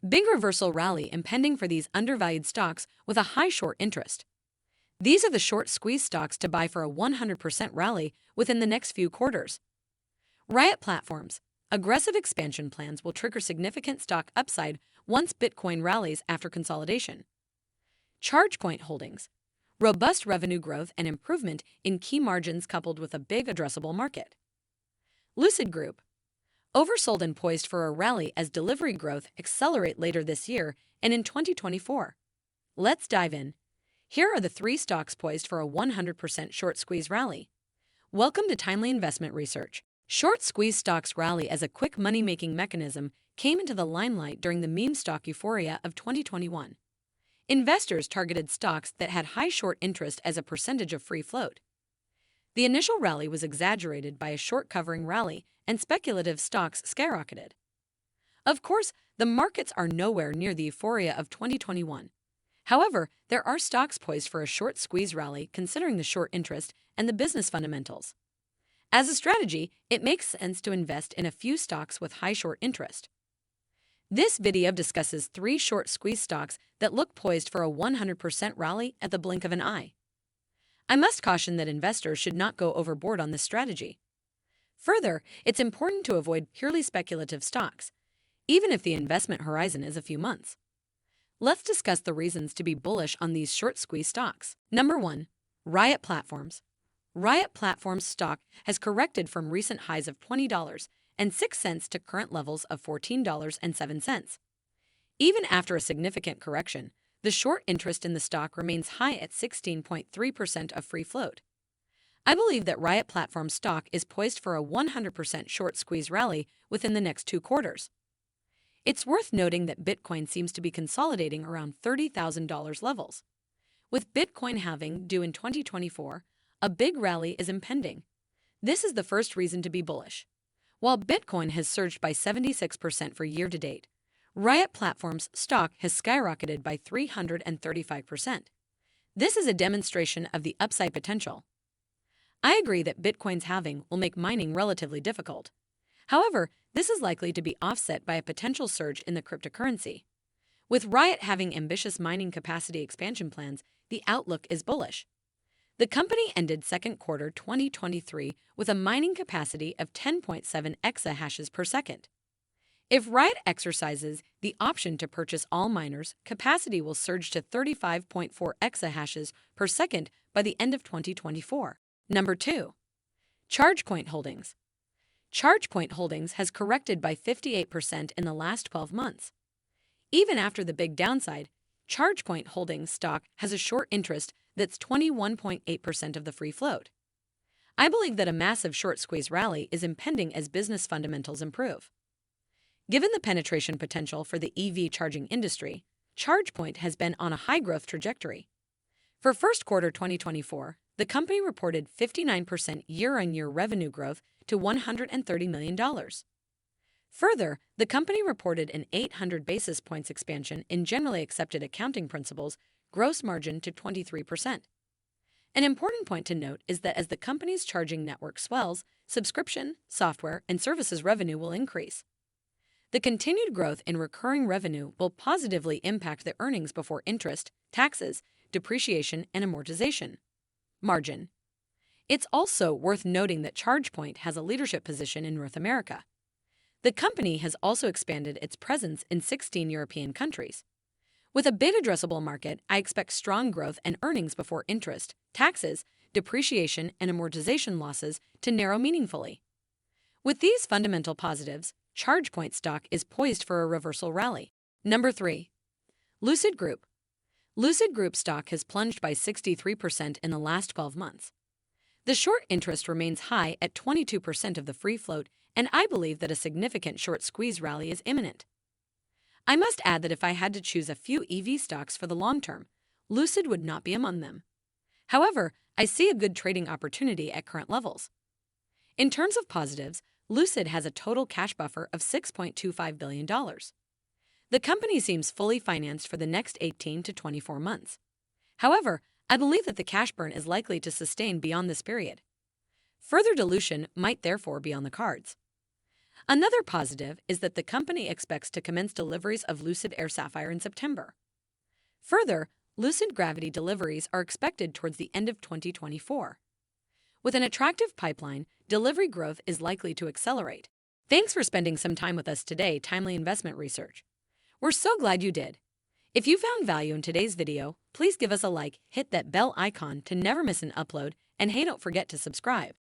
Big reversal rally impending for these undervalued stocks with a high short interest. These are the short squeeze stocks to buy for a 100% rally within the next few quarters. Riot Platforms. Aggressive expansion plans will trigger significant stock upside once Bitcoin rallies after consolidation. ChargePoint Holdings. Robust revenue growth and improvement in key margins coupled with a big addressable market. Lucid Group. Oversold and poised for a rally as delivery growth accelerate later this year and in 2024. Let's dive in. Here are the 3 stocks poised for a 100% short squeeze rally. Welcome to Timely Investment Research. Short squeeze stocks rally as a quick money-making mechanism came into the limelight during the meme stock euphoria of 2021. Investors targeted stocks that had high short interest as a percentage of free float. The initial rally was exaggerated by a short covering rally, and speculative stocks skyrocketed. Of course, the markets are nowhere near the euphoria of 2021. However, there are stocks poised for a short squeeze rally considering the short interest and the business fundamentals. As a strategy, it makes sense to invest in a few stocks with high short interest. This video discusses 3 short squeeze stocks that look poised for a 100% rally at the blink of an eye. I must caution that investors should not go overboard on this strategy. Further, it's important to avoid purely speculative stocks, even if the investment horizon is a few months. Let's discuss the reasons to be bullish on these short squeeze stocks. Number 1. Riot Platforms. Riot Platforms stock has corrected from recent highs of $20.06 to current levels of $14.07. Even after a significant correction, the short interest in the stock remains high at 16.3% of free float. I believe that Riot Platforms stock is poised for a 100% short squeeze rally within the next 2 quarters. It's worth noting that Bitcoin seems to be consolidating around $30,000 levels. With Bitcoin halving due in 2024, a big rally is impending. This is the first reason to be bullish. While Bitcoin has surged by 76% for year-to-date, Riot Platforms stock has skyrocketed by 335%. This is a demonstration of the upside potential. I agree that Bitcoin's halving will make mining relatively difficult. However, this is likely to be offset by a potential surge in the cryptocurrency. With Riot having ambitious mining capacity expansion plans, the outlook is bullish. The company ended second quarter 2023 with a mining capacity of 10.7 exahashes per second. If Riot exercises the option to purchase all miners, capacity will surge to 35.4 exahashes per second by the end of 2024. Number 2. ChargePoint Holdings. ChargePoint Holdings has corrected by 58% in the last 12 months. Even after the big downside, ChargePoint Holdings stock has a short interest that's 21.8% of the free float. I believe that a massive short squeeze rally is impending as business fundamentals improve. Given the penetration potential for the EV charging industry, ChargePoint has been on a high growth trajectory. For first quarter 2024, the company reported 59% year-on-year revenue growth to $130 million. Further, the company reported an 800 basis points expansion in generally accepted accounting principles gross margin to 23%. An important point to note is that as the company's charging network swells, subscription, software, and services revenue will increase. The continued growth in recurring revenue will positively impact the earnings before interest, taxes, depreciation, and amortization margin. It's also worth noting that ChargePoint has a leadership position in North America. The company has also expanded its presence in 16 European countries. With a big addressable market, I expect strong growth and earnings before interest, taxes, depreciation, and amortization losses to narrow meaningfully. With these fundamental positives, ChargePoint stock is poised for a reversal rally. Number 3. Lucid Group. Lucid Group stock has plunged by 63% in the last 12 months. The short interest remains high at 22% of the free float, and I believe that a significant short squeeze rally is imminent. I must add that if I had to choose a few EV stocks for the long term, Lucid would not be among them. However, I see a good trading opportunity at current levels. In terms of positives, Lucid has a total cash buffer of $6.25 billion. The company seems fully financed for the next 18 to 24 months. However, I believe that the cash burn is likely to sustain beyond this period. Further dilution might therefore be on the cards. Another positive is that the company expects to commence deliveries of Lucid Air Sapphire in September. Further, Lucid Gravity deliveries are expected towards the end of 2024. With an attractive pipeline, delivery growth is likely to accelerate. Thanks for spending some time with us today, Timely Investment Research. We're so glad you did. If you found value in today's video, please give us a like, hit that bell icon to never miss an upload, and hey, don't forget to subscribe.